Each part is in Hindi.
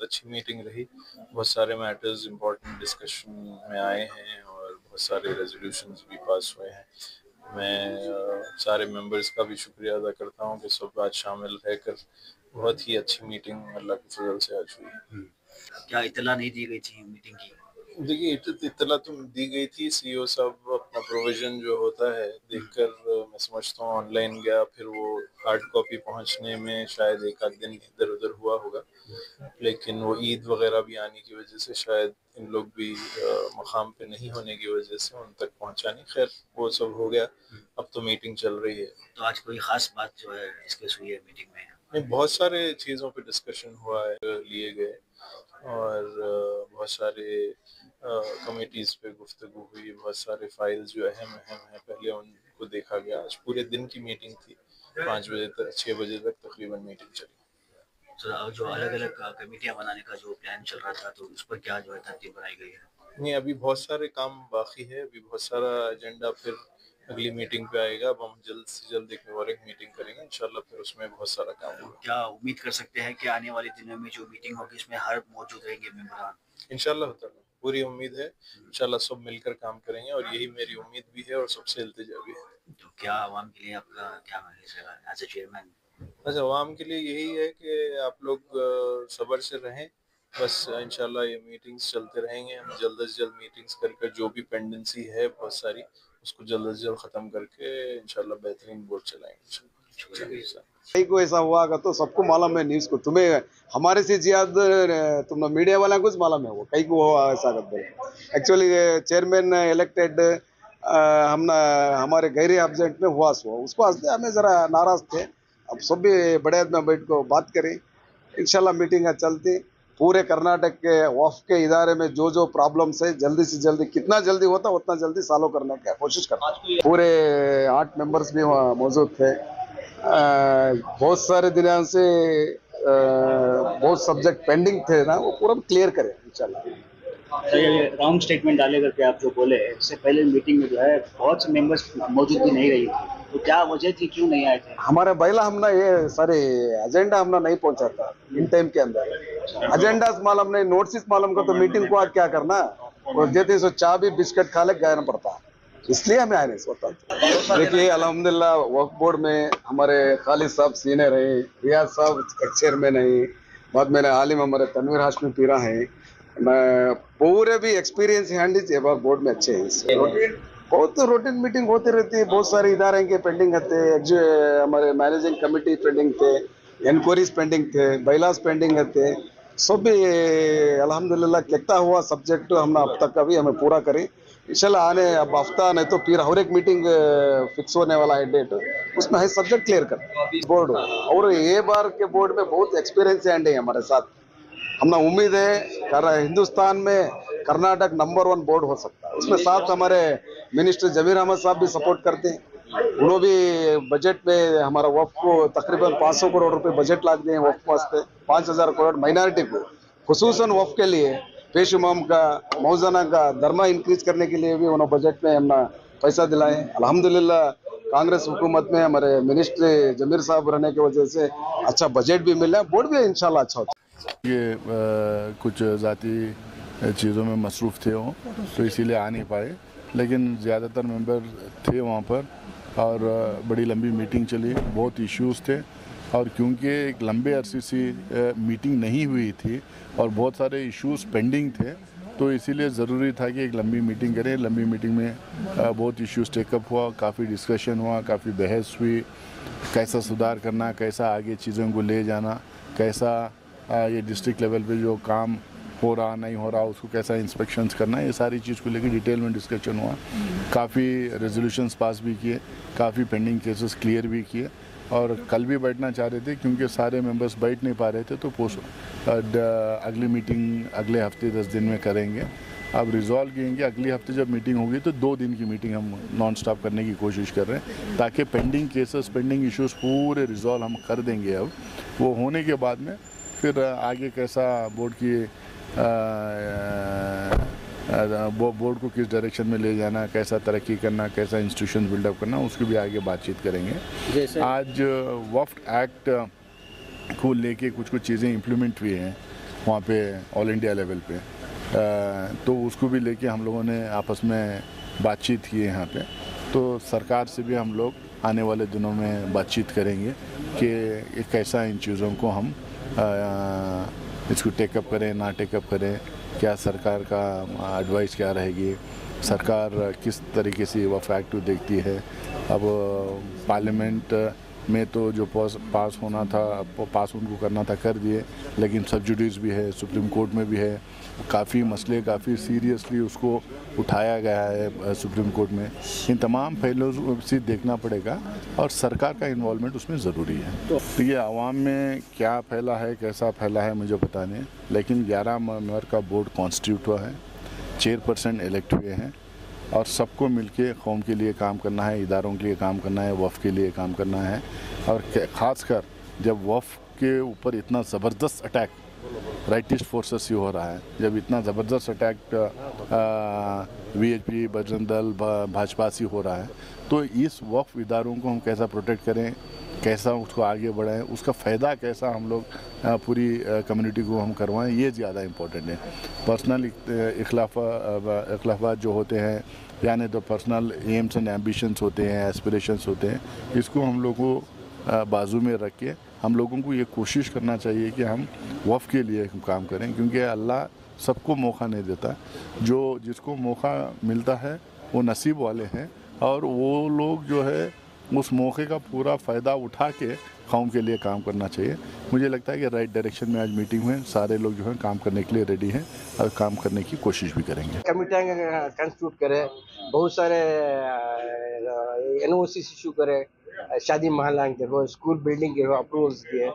अच्छी मीटिंग रही। बहुत सारे मैटर्स इम्पोर्टेंट डिस्कशन में आए हैं और बहुत सारे रेजोल्यूशंस भी पास हुए हैं। मैं सारे मेंबर्स का भी शुक्रिया अदा करता हूँ कि सब आज शामिल रहकर बहुत ही अच्छी मीटिंग अल्लाह के फजल से आज हुई। क्या इत्तला नहीं दी गई थी मीटिंग की? देखिए इत्तला तो दी गई थी। सीईओ साहब अपना प्रोविजन जो होता है देखकर मैं समझता हूँ ऑनलाइन गया, फिर वो हार्ड कॉपी पहुंचने में शायद एक आध दिन इधर उधर हुआ होगा, लेकिन वो ईद वगैरह भी आने की वजह से शायद इन लोग भी मकाम पे नहीं होने की वजह से उन तक पहुंचा नहीं। खैर वो सब हो गया, अब तो मीटिंग चल रही है। तो आज कोई खास बात जो है डिस्कस हुई है मीटिंग में? नहीं, बहुत सारे चीज़ों पे डिस्कशन हुआ है, लिए गए और बहुत सारे कमिटीज़ पे गुफ्तगू हुई। बहुत सारे फाइल्स जो अहम अहम हैं पहले उनको देखा गया। आज पूरे दिन की मीटिंग थी, 5 बजे तक 6 बजे तक तकरीबन मीटिंग चली। तो जो अलग अलग कमेटियां बनाने का जो प्लान चल रहा था, तो उस पर क्या जो है तरतीब बनाई गई है? नहीं, अभी बहुत सारे काम बाकी है, अभी बहुत सारा एजेंडा फिर अगली मीटिंग पे आएगा। अब हम जल्द से जल्द एक मीटिंग करेंगे इंशाल्लाह, फिर उसमें बहुत सारा काम होगा। क्या उम्मीद कर सकते हैं कि आने वाले दिनों में जो मीटिंग होगी इसमें हर मौजूद रहेंगे मेंबरान? इंशाल्लाह ताला पूरी उम्मीद है, इंशाल्लाह सब मिलकर काम करेंगे और यही मेरी उम्मीद भी है और सबसे इल्तिजा भी है। तो क्या आवाम के लिए आपका क्या मैसेज है एज ए चेयरमैन? बस आवाम के लिए यही है कि आप लोग सब्र से रहें। बस इंशाल्लाह ये मीटिंग्स चलते रहेंगे। हम जल्द से जल्द मीटिंग्स कर जो भी पेंडेंसी है बहुत सारी, उसको जल्द से जल्द ख़त्म करके इंशाल्लाह बेहतरीन बोर्ड चलाएंगे। कहीं को ऐसा हुआ अगर तो सबको मालूम है, न्यूज़ को तुम्हें हमारे से ज्यादा तुम मीडिया वाला कुछ मालूम है वो कहीं को हुआ ऐसा कर बोले। एक्चुअली चेयरमैन इलेक्टेड हम हमारे गैर एब्सेंट में हुआ सो उसको हंसते हमें जरा नाराज थे। अब सब भी बड़े आदमी बैठ को बात करें, इंशाल्लाह मीटिंग चलती। पूरे कर्नाटक के वक्फ के इदारे में जो जो प्रॉब्लम्स है जल्दी से जल्दी कितना जल्दी होता उतना जल्दी सॉल्व करने की कोशिश करता। पूरे 8 मेंबर्स भी वहाँ मौजूद थे। बहुत सारे दिनों से बहुत सब्जेक्ट पेंडिंग थे ना, वो पूरा क्लियर करें इंशाल्लाह। रॉन्ग स्टेटमेंट डाले करके आप जो बोले, इससे पहले मीटिंग में जो है बहुत से मेंबर्स मौजूद भी नहीं रही थी, तो क्या वजह थी, क्यों नहीं आए थे? हमारे बैला हमने ये सारे एजेंडा हमने नहीं पहुंचा था इन टाइम के अंदर। एजेंडा मालूम नहीं, नोटिस मालूम को तो मीटिंग को आज क्या करना, और देते सो चाय भी बिस्किट खा ले गाना पड़ता, इसलिए हमें आए नहीं सोता। देखिए अल्हम्दुलिल्लाह वक्फ बोर्ड में हमारे खालिद साहब सीनियर है, रियाज साहब चेयरमैन है, बाद में आलिम हमारे तनवीर हाशमी पीरा है, पूरे भी एक्सपीरियंस हैंडी बोर्ड में अच्छे हैं। बहुत रूटीन मीटिंग होती रहती है, बहुत सारे इदारे के पेंडिंग थे, हमारे मैनेजिंग कमेटी पेंडिंग थे, इंक्वायरीज पेंडिंग थे, बैलास पेंडिंग थे, सब भी अल्हम्दुलिल्लाह कहता हुआ सब्जेक्ट हमने अब तक का भी हमें पूरा करें इंशाल्लाह। आने अब हफ्ता नहीं तो फिर और एक मीटिंग फिक्स होने वाला है डेट, उसमें है सब्जेक्ट क्लियर कर बोर्ड। और ये बार के बोर्ड में बहुत एक्सपीरियंस है हमारे साथ। हमने उम्मीद है हिंदुस्तान में कर्नाटक नंबर 1 बोर्ड हो सकता है। उसमें साथ हमारे मिनिस्टर जमीर अहमद साहब भी सपोर्ट करते हैं। उन्होंने भी बजट में हमारा वक्फ को तकरीबन 500 करोड़ रुपए बजट ला दिए वक्फ वास्ते, 5000 करोड़ माइनॉरिटी को खुसूसन वक्फ के लिए पेश इमाम का मौजाना का धर्मा इंक्रीज करने के लिए भी उन्होंने बजट में हमने पैसा दिलाए। अल्हम्दुलिल्लाह कांग्रेस हुकूमत में हमारे मिनिस्टर जमीर साहब रहने की वजह से अच्छा बजट भी मिला, बोर्ड भी इंशाल्लाह अच्छा होता है। ये कुछ ज़ाती चीज़ों में मसरूफ़ थे वो, तो इसीलिए आ नहीं पाए, लेकिन ज़्यादातर मेंबर थे वहाँ पर और बड़ी लंबी मीटिंग चली, बहुत इश्यूज़ थे। और क्योंकि एक लंबे अरसे से मीटिंग नहीं हुई थी और बहुत सारे इश्यूज़ पेंडिंग थे, तो इसीलिए ज़रूरी था कि एक लंबी मीटिंग करें। लंबी मीटिंग में बहुत इश्यूज़ टेकअप हुआ, काफ़ी डिस्कशन हुआ, काफ़ी बहस हुई, कैसा सुधार करना, कैसा आगे चीज़ों को ले जाना, कैसा ये डिस्ट्रिक्ट लेवल पे जो काम हो रहा नहीं हो रहा उसको कैसा इंस्पेक्शंस करना, ये सारी चीज़ को लेकर डिटेल में डिस्कशन हुआ। काफ़ी रेजोल्यूशंस पास भी किए, काफ़ी पेंडिंग केसेस क्लियर भी किए और कल भी बैठना चाह रहे थे क्योंकि सारे मेंबर्स बैठ नहीं पा रहे थे, तो अगली मीटिंग अगले हफ्ते 10 दिन में करेंगे। अब रिजॉल्व किएंगे अगले हफ्ते जब मीटिंग होगी तो 2 दिन की मीटिंग हम नॉन स्टॉप करने की कोशिश कर रहे हैं ताकि पेंडिंग केसेस पेंडिंग इश्यूज़ पूरे रिजॉल्व हम कर देंगे। अब वो होने के बाद में फिर आगे कैसा बोर्ड की बोर्ड को किस डायरेक्शन में ले जाना, कैसा तरक्की करना, कैसा इंस्टीट्यूशन बिल्डअप करना, उसकी भी आगे बातचीत करेंगे। आज वक्फ एक्ट को लेके कुछ चीज़ें इम्प्लीमेंट हुई हैं वहाँ पे ऑल इंडिया लेवल पे, तो उसको भी लेके हम लोगों ने आपस में बातचीत की है यहाँ पे। तो सरकार से भी हम लोग आने वाले दिनों में बातचीत करेंगे कि कैसा इन चीज़ों को हम इसको टेकअप करें ना टेकअप करें, क्या सरकार का एडवाइस क्या रहेगी, सरकार किस तरीके से वफ़ एक्ट देखती है। अब पार्लियामेंट में तो जो पास होना था, पास उनको करना था कर दिए, लेकिन सब्सिडीज भी है, सुप्रीम कोर्ट में भी है, काफ़ी मसले काफ़ी सीरियसली उसको उठाया गया है सुप्रीम कोर्ट में। इन तमाम पहलुओं से देखना पड़ेगा और सरकार का इन्वॉल्वमेंट उसमें ज़रूरी है। तो ये आवाम में क्या फैला है, कैसा फैला है मुझे पता नहीं, लेकिन 11 मेंबर का बोर्ड कॉन्स्टिट्यूट हुआ है, चेयरपर्सन इलेक्ट हुए हैं और सबको मिलके कौम के लिए काम करना है, इदारों के लिए काम करना है, वफ़ के लिए काम करना है। और ख़ासकर जब वफ़ के ऊपर इतना ज़बरदस्त अटैक राइटिस्ट फोर्सेस से हो रहा है, जब इतना ज़बरदस्त अटैक वीएचपी, बजरंग दल, भाजपा से हो रहा है, तो इस वफ़ इदारों को हम कैसा प्रोटेक्ट करें, कैसा उसको आगे बढ़ाएं, उसका फ़ायदा कैसा हम लोग पूरी कम्युनिटी को हम करवाएं, ये ज़्यादा इम्पोर्टेंट है। पर्सनल इख्लाफात जो होते हैं, यानी तो पर्सनल एम्स एंड एम्बिशंस होते हैं, एस्पिरेशंस होते हैं, इसको हम लोग को बाजू में रख के हम लोगों को ये कोशिश करना चाहिए कि हम वफ़ के लिए काम करें, क्योंकि अल्लाह सबको मौका नहीं देता। जो जिसको मौका मिलता है वो नसीब वाले हैं और वो लोग जो है उस मौके का पूरा फ़ायदा उठा के कौम के लिए काम करना चाहिए। मुझे लगता है कि राइट डायरेक्शन में आज मीटिंग हुई, सारे लोग जो हैं काम करने के लिए रेडी हैं और काम करने की कोशिश भी करेंगे। कमिटियाँ कंस्टिट्यूट करे, बहुत सारे एनओसी इशू करे, शादी महल देखो, स्कूल बिल्डिंग के अप्रूवल्स दिए,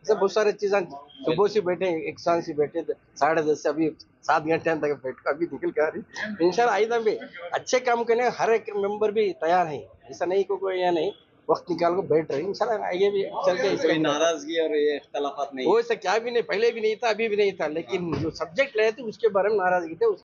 सब बहुत सारे चीज़ें। सुबह से बैठे, एक साल से बैठे, 10:30 से अभी 7 घंटे तक बैठ अभी निकल के आ रही। इंशाल्लाह आइंदा भी अच्छे काम करने हर एक मेंबर भी तैयार है, ऐसा नहीं को कोई या नहीं वक्त निकाल को बैठ रहे। इंशाल्लाह आगे भी चलते। कोई नाराजगी और ये इख्तलाफात नहीं? वो ऐसा क्या भी नहीं, पहले भी नहीं था, अभी भी नहीं था, लेकिन जो सब्जेक्ट रहे थे उसके बारे में नाराजगी थे।